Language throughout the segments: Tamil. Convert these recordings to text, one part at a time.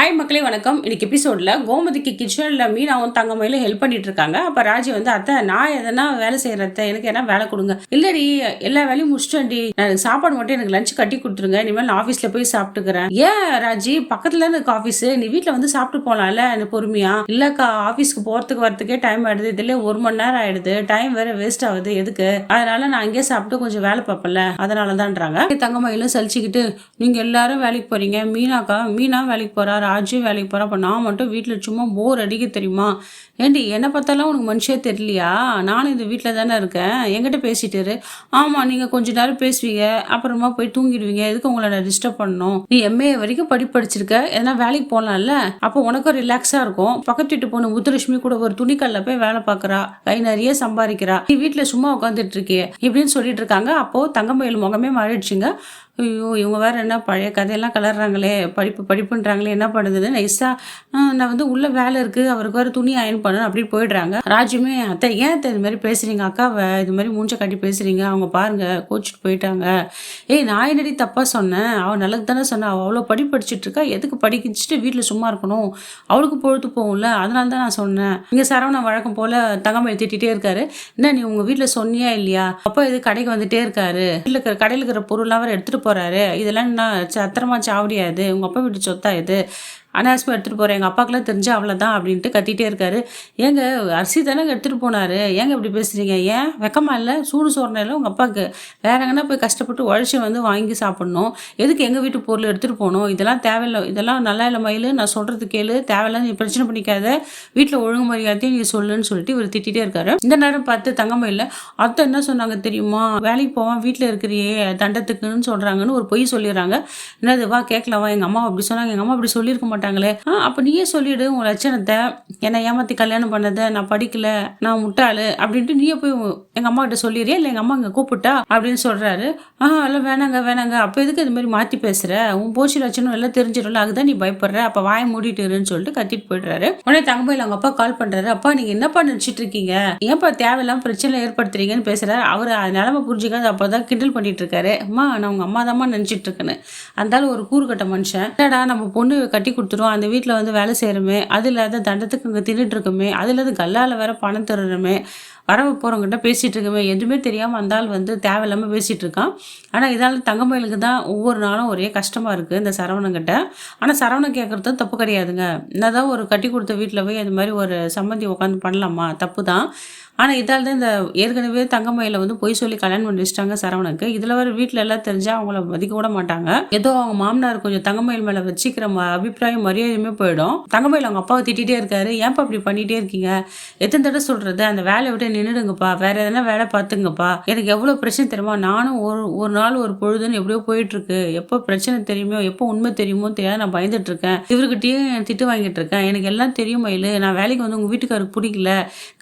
ஹாய் மக்களே வணக்கம். இன்னைக்கு எபிசோடில் கோமதிக்கு கிச்சனில் மீனாவும் தங்கமயிலும் ஹெல்ப் பண்ணிட்டு இருக்காங்க. அப்போ ராஜி வந்து அத்தை நான் எதனா வேலை செய்கிறத எனக்கு என்ன வேலை கொடுங்க. இல்லடி எல்லா வேலையும் முடிச்சிட்டேன்டி, எனக்கு சாப்பாடு மட்டும் எனக்கு லஞ்ச் கட்டி கொடுத்துருங்க, இனிமேல் நான் ஆஃபீஸில் போய் சாப்பிட்டுக்கிறேன். ஏன் ராஜி பக்கத்தில் இருக்கு ஆஃபீஸு, நீ வீட்டில் வந்து சாப்பிட்டு போகலாம்ல எனக்கு பொறுமையா. இல்லைக்கா ஆஃபீஸ்க்கு போகிறதுக்கு வரத்துக்கே டைம் ஆகிடுது, இதில் 1 மணி நேரம் ஆகிடுது, டைம் வேறு வேஸ்ட் ஆகுது எதுக்கு, அதனால நான் அங்கேயே சாப்பிட்டு கொஞ்சம் வேலை பார்ப்பேன்ல அதனால தான்றாங்க. தங்கமயிலும் சலிச்சுக்கிட்டு நீங்கள் எல்லாரும் வேலைக்கு போகிறீங்க, மீனா வேலைக்கு போகிறா, ராஜும் வேலைக்கு போகிறா, அப்போ நான் மட்டும் வீட்டில் சும்மா போர் அடிக்க தெரியுமா. ஏண்டி என்னை பார்த்தாலும் உனக்கு மனுஷே தெரியலையா, நானும் இந்த வீட்டில் தானே இருக்கேன், என்கிட்ட பேசிட்டு. ஆமாம் நீங்கள் கொஞ்ச நேரம் பேசுவீங்க அப்புறமா போய் தூங்கிடுவீங்க, எதுக்கு உங்களை நான் டிஸ்டர்ப் பண்ணணும். நீ எம்ஏ வரைக்கும் படிச்சிருக்க, எதனா வேலைக்கு போகலாம்ல, அப்போ உனக்கும் ரிலாக்ஸாக இருக்கும். பக்கத்து வீட்டு பொண்ணு முத்துலட்சுமி கூட ஒரு துணிக்கல்ல போய் வேலை பார்க்குறா, கை நிறைய சம்பாதிக்கிறா, நீ வீட்டில் சும்மா உட்காந்துட்டு இருக்கியே இப்படின்னு சொல்லிட்டு இருக்காங்க. அப்போது தங்கமயில் முகமே மாறிடுச்சுங்க. ஐயோ இவங்க வேறு என்ன பழைய கதையெல்லாம் கலர்றாங்களே, படிப்புன்றாங்களே, என்ன பண்ணுதுன்னு நைஸாக நான் வந்து உள்ள வேலை இருக்குது, அவருக்கு வேறு துணி அயன் பண்ணணும் அப்படின்னு போயிடுறாங்க. ராஜுமே அத்தை ஏன் அத்தை இது மாதிரி பேசுகிறீங்க, அக்காவை இது மாதிரி மூஞ்ச கட்டி பேசுகிறீங்க, அவங்க பாருங்க கோச்சிட்டு போயிட்டாங்க. ஏய் நான் என்னடி தப்பாக சொன்னேன், அவள் நல்லது தானே சொன்னேன், அவள் அவ்வளோ படிச்சுட்டு இருக்கா, எதுக்கு படிக்கிச்சுட்டு வீட்டில் சும்மா இருக்கணும், அவளுக்கு பொழுது போகும்ல, அதனால தான் நான் சொன்னேன். இங்கே சரவணா வழக்கம் போல் தங்கமயில் திட்டிகிட்டே இருக்காரு. என்ன நீ உங்கள் வீட்டில் சொன்னியா இல்லையா, அப்போ இது கடைக்கு வந்துட்டே இருக்காரு, கடையில் இருக்கிற பொருள்லாம் வேறு எடுத்துகிட்டு போறாரு, இதெல்லாம் நான் சத்திரமா சாவடியாது, உங்க அப்பா வீட்டு சொத்தா இது, அனாவசியமாக எடுத்துகிட்டு போகிறேன், எங்கள் அப்பாக்கெல்லாம் தெரிஞ்சு அவ்வளோதான் அப்படின்ட்டு கத்திகிட்டே இருக்காரு. ஏங்க அரிசி தானே எடுத்துகிட்டு போனார், ஏங்க இப்படி பேசுகிறீங்க, ஏன் வெக்கமா இல்லை, சூடு சோறனையில் உங்கள் அப்பாவுக்கு வேற எங்கன்னா போய் கஷ்டப்பட்டு உழைச்சி வந்து வாங்கி சாப்பிட்ணும், எதுக்கு எங்கள் வீட்டு பொருள் எடுத்துகிட்டு போகணும், இதெல்லாம் தேவையில்லை, இதெல்லாம் நல்லா இல்லை மயில், நான் சொல்கிறது கேளு, தேவையில்லை நீ பிரச்சனை பண்ணிக்காத, வீட்டில் ஒழுங்கு மரியாதையும் நீ சொல்லுன்னு சொல்லிட்டு இவர் திட்டிகிட்டே இருக்காரு. இந்த நேரம் பார்த்து தங்கமயில் அத்தை என்ன சொன்னாங்க தெரியுமா, வேலைக்கு போவான் வீட்டில் இருக்கிறியே தண்டத்துக்குன்னு சொல்கிறாங்கன்னு ஒரு பொய் சொல்லிடுறாங்க. என்னது வா கேட்கலவா, எங்கள் அம்மா அப்படி சொன்னாங்க, எங்கள் அம்மா அப்படி சொல்லியிருக்க மாட்டாங்களே, அப்போ நீயே சொல்லிவிடு உன் லட்சணத்தை, என்னை ஏமாற்றி கல்யாணம் பண்ணதை, நான் படிக்கல, நான் முட்டாளு அப்படின்ட்டு நீயே போய் எங்கள் அம்மா கிட்ட சொல்லிடுறியா, இல்லை எங்கள் அம்மா இங்கே கூப்பிட்டா அப்படின்னு சொல்கிறாரு. எல்லாம் வேணாங்க, அப்போ எதுக்கு இது மாதிரி மாற்றி பேசுகிற, உன் போச்சு லட்சணம் எல்லாம் தெரிஞ்சிடல, அதுதான் நீ பயப்படுற, அப்போ வாயை மூடிட்டுருன்னு சொல்லிட்டு கத்திட்டு போய்ட்றாரு. உடனே தங்கமயில் அவங்க அப்பா கால் பண்ணுறாரு. அப்பா நீங்கள் என்னப்பா நினச்சிட்டு இருக்கீங்க, ஏன்ப்பா தேவையில்லாம பிரச்சனை ஏற்படுத்துறீங்கன்னு பேசுகிறாரு. அவர் நிலைமை புரிஞ்சுக்காது, அப்போ தான் கிண்டல் பண்ணிட்டு இருக்காரு. அம்மா நான் உங்கள் அம்மா தான்மா நினச்சிட்டு இருக்கேன்னு. அந்தாலும் ஒரு கூறுகட்ட மனுஷன், என்னடா நம்ம பொண்ணு கட்டி கொடுத்துரும், அந்த வீட்டில் வந்து வேலை செய்கிறோமே, அது இல்லாத தண்டத்துக்கு இங்கே தின்னுட்டு இருக்குமே, அது இல்லாத கல்லால் வேற பணம் தருறோமே, வரவு போகிறவங்கிட்ட பேசிகிட்டு இருக்கமே, எதுவுமே தெரியாமல் அந்த ஆள் வந்து தேவையில்லாமல் பேசிகிட்டு இருக்கான். ஆனால் இதால் தங்கமயிலுக்கு தான் ஒவ்வொரு நாளும் ஒரே கஷ்டமாக இருக்குது இந்த சரவணங்கிட்ட. ஆனால் சரவணன் கேட்குறதும் தப்பு கிடையாதுங்க, என்னதான் ஒரு கட்டி கொடுத்த வீட்டில் போய் அது மாதிரி ஒரு சம்மந்தி உட்காந்து பண்ணலாமா, தப்பு தான். ஆனால் இதால் தான் இந்த ஏற்கனவே தங்கமயில வந்து பொய் சொல்லி கல்யாணம் பண்ணி வச்சிட்டாங்க சரவணனுக்கு. இதில் வர வீட்டில் எல்லாம் தெரிஞ்சால் அவங்கள மதிக்க கூட மாட்டாங்க. ஏதோ அவங்க மாமனார் கொஞ்சம் தங்கமயில் மேலே வச்சுக்கிற அபிப்பிராயம் மரியாதையுமே போயிடும். தங்கமயில் அவங்க அப்பாவை திட்டிகிட்டே இருக்காரு. ஏன்ப்பா அப்படி பண்ணிகிட்டே இருக்கீங்க, எத்தனை தடவை சொல்கிறது, அந்த வேலையை விட்டு நின்றுடுங்கப்பா, வேற எதனா வேலை பார்த்துங்கப்பா, எனக்கு எவ்வளோ பிரச்சனை தெரியுமா, நானும் ஒரு நாள் ஒரு பொழுதுன்னு எப்படியோ போயிட்டுருக்கு, எப்போ பிரச்சனை தெரியுமோ எப்போ உண்மை தெரியுமோ தெரியாது, நான் பயந்துட்டு இருக்கேன், இவர்கிட்டயும் திட்டு வாங்கிட்டு இருக்கேன், எனக்கு எல்லாம் தெரியும் மயில், நான் வேலைக்கு வந்து உங்கள் வீட்டுக்காருக்கு பிடிக்கல,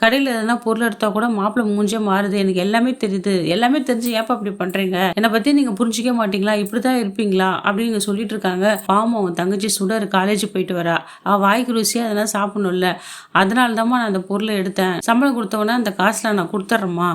கடையில் எதனா பொருள் எடுத்தா கூட மாப்பிள்ளை மூஞ்சே மாறுது, எனக்கு எல்லாமே தெரியுது, எல்லாமே தெரிஞ்சு ஏப்பா அப்படி பண்றீங்க, என்னை பத்தி நீங்க புரிஞ்சிக்க மாட்டீங்களா, இப்படிதான் இருப்பீங்களா அப்படின்னு சொல்லிட்டு இருக்காங்க. பாவம் தங்கச்சி சுடர் காலேஜ் போயிட்டு வரா, வாய்க்கு ருசியா அதெல்லாம் சாப்பிடணும்ல, அதனால தான் நான் அந்த பொருளை எடுத்தேன், சம்பளம் கொடுத்தவொன்னே அந்த காசுல நான் கொடுத்துட்றேம்மா,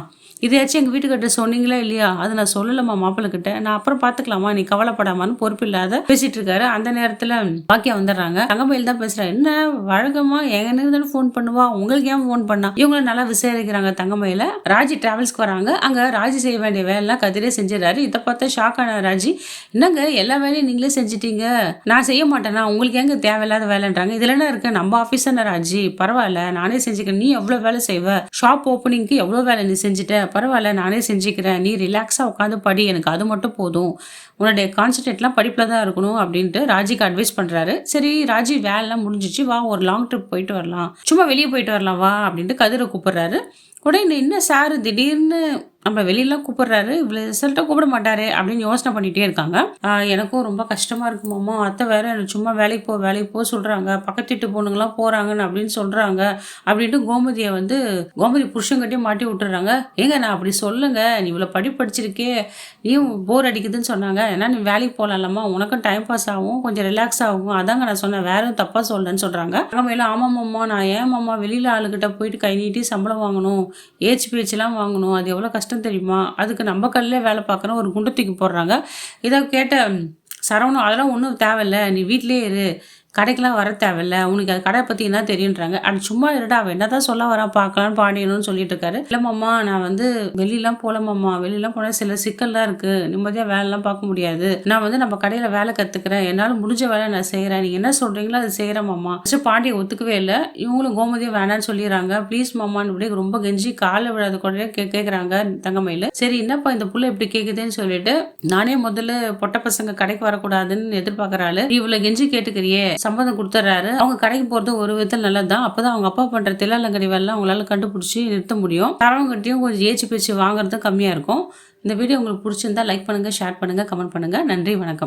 இதையாச்சும் எங்கள் வீட்டுக்கிட்ட சொன்னீங்களா இல்லையா, அதை நான் சொல்லலாமா மாப்பிள்ளை கிட்ட, நான் அப்புறம் பார்த்துக்கலாமா, நீ கவலைப்படாமான்னு பொறுப்பு இல்லாத பேசிட்டு இருக்காரு. அந்த நேரத்தில் பாக்கியா வந்துடுறாங்க. தங்கமயில் தான் பேசுறா. என்ன வழக்கமா எங்க தானே ஃபோன் பண்ணுவா, உங்களுக்கு ஏன் ஃபோன் பண்ணா, இவங்கள நல்லா விசாரிக்கிறாங்க தங்கமயில. ராஜி டிராவல்ஸ்க்கு வராங்க. அங்கே ராஜி செய்ய வேண்டிய வேலைலாம் கதிரே செஞ்சிடறாரு. இதை பார்த்தா ஷாக் ஆன ராஜி, என்னங்க எல்லா வேலையும் நீங்களே செஞ்சிட்டீங்க, நான் செய்ய மாட்டேனா, உங்களுக்கு எங்க தேவையில்லாத வேலைன்றாங்க, இதுல என்ன இருக்கு, நம்ம ஆஃபீஸ் தானே ராஜி, பரவாயில்ல நானே செஞ்சுக்கிறேன், நீ எவ்வளோ வேலை செய்வ, ஷாப் ஓப்பனிங்க்கு எவ்வளோ வேலை நீ செஞ்சுட்ட, பரவாயில்ல நானே செஞ்சுக்கிறேன், நீ ரிலாக்ஸாக உட்காந்து படி, எனக்கு அது மட்டும் போதும், உன்னுடைய கான்சன்ட்ரேட்லாம் படிப்பில் தான் இருக்கணும் அப்படின்ட்டு ராஜிக்கு அட்வைஸ் பண்ணுறாரு. சரி ராஜி வேலைலாம் முடிஞ்சிச்சு, வா ஒரு லாங் ட்ரிப் போயிட்டு வரலாம், சும்மா வெளியே போயிட்டு வரலாம் வா அப்படின்ட்டு கதிரை கூப்பிடுறாரு. உடனே என்ன சார் திடீர்னு நம்ம வெளியெல்லாம் கூப்பிடுறாரு, இவ்வளோ ரிசல்ட்டாக கூப்பிட மாட்டாரு அப்படின்னு யோசனை பண்ணிகிட்டே இருக்காங்க. எனக்கும் ரொம்ப கஷ்டமாக இருக்குமாம்மா, அத்தை வேற எனக்கு சும்மா வேலைக்கு போ சொல்கிறாங்க, பக்கத்து வீட்டு பொண்ணுங்களாம் போகிறாங்கன்னு அப்படின்னு சொல்கிறாங்க அப்படின்ட்டு கோமதி புருஷங்கிட்டே மாட்டி விட்டுறாங்க. ஏங்க நான் அப்படி சொல்லுங்க, நீ இவ்வளோ படிச்சிருக்கே, நீயும் போர் அடிக்குதுன்னு சொன்னாங்க, ஏன்னா நீ வேலைக்கு போகலாம்மா, உனக்கும் டைம் பாஸ் ஆகும், கொஞ்சம் ரிலாக்ஸ் ஆகும், அதாங்க நான் சொன்னேன், வேற எதுவும் தப்பாக சொல்லலன்னு சொல்கிறாங்க. அங்கே ஆமாம்மா நான் ஏமாம்மா வெளியில் ஆளுகிட்ட போயிட்டு கை நீட்டி சம்பளம் வாங்கணும், ஏச்சு பேச்செல்லாம் வாங்கணும், அது எவ்வளோ கஷ்டம் தெரியுமா, அதுக்கு நம்ம கல்லே வேலை பார்க்குறோம், ஒரு குண்டை தூக்கி போடுறாங்க. இதை கேட்ட சரவணம் அதெல்லாம் ஒன்றும் தேவையில்லை, நீ வீட்டிலே இரு, கடைக்கெல்லாம் வர தேவையில்ல, உனக்கு அது கடை பத்தி என்ன தெரியுன்றாங்க. அட சும்மா இருடா, அவன் என்னதான் சொல்ல வரா பார்க்கலாம் பாண்டியனும் சொல்லிட்டு இருக்காரு. இல்ல மாமா, நான் வந்து வெளியெல்லாம் போல மாமா, வெளியெல்லாம் போனா சில சிக்கல்லாம் இருக்கு, நிம்மதியா வேலைலாம் பார்க்க முடியாது. நான் வந்து நம்ம கடையில வேலை கத்துக்கிறேன், என்னால முடிஞ்ச வேலை நான் செய்யறேன், நீங்க என்ன சொல்றீங்களோ அதை செய்யறேன் மாமா. பாண்டிய ஒத்துக்கவே இல்லை. இவங்களும் கோமதியும் வேணான்னு சொல்லிடுறாங்க. ப்ளீஸ் மாமான்னு இப்படி ரொம்ப கெஞ்சி காலை விழாத கூட கேட்கறாங்க தங்கமயில. சரி என்னப்பா இந்த புள்ள இப்படி கேக்குதுன்னு சொல்லிட்டு, நானே முதல்ல பொட்ட பசங்க கடைக்கு வரக்கூடாதுன்னு எதிர்பார்க்கறாள், இவ்வளவு கெஞ்சி கேட்டுக்கிறியே, சம்மதம் கொடுத்துறாரு. அவங்க கடைக்கு போறது ஒரு விதத்தில் நல்லதுதான். அப்பதான் அவங்க அப்பா பண்ற தில்லாலங்கடி வேலை அவங்களால கண்டுபிடிச்சி நிறுத்த முடியும். தரவங்கிட்டையும் கொஞ்சம் ஏச்சு பேச்சு வாங்குறதும் கம்மியா இருக்கும். இந்த வீடியோ உங்களுக்கு பிடிச்சிருந்தா லைக் பண்ணுங்க, ஷேர் பண்ணுங்க, கமெண்ட் பண்ணுங்க. நன்றி, வணக்கம்.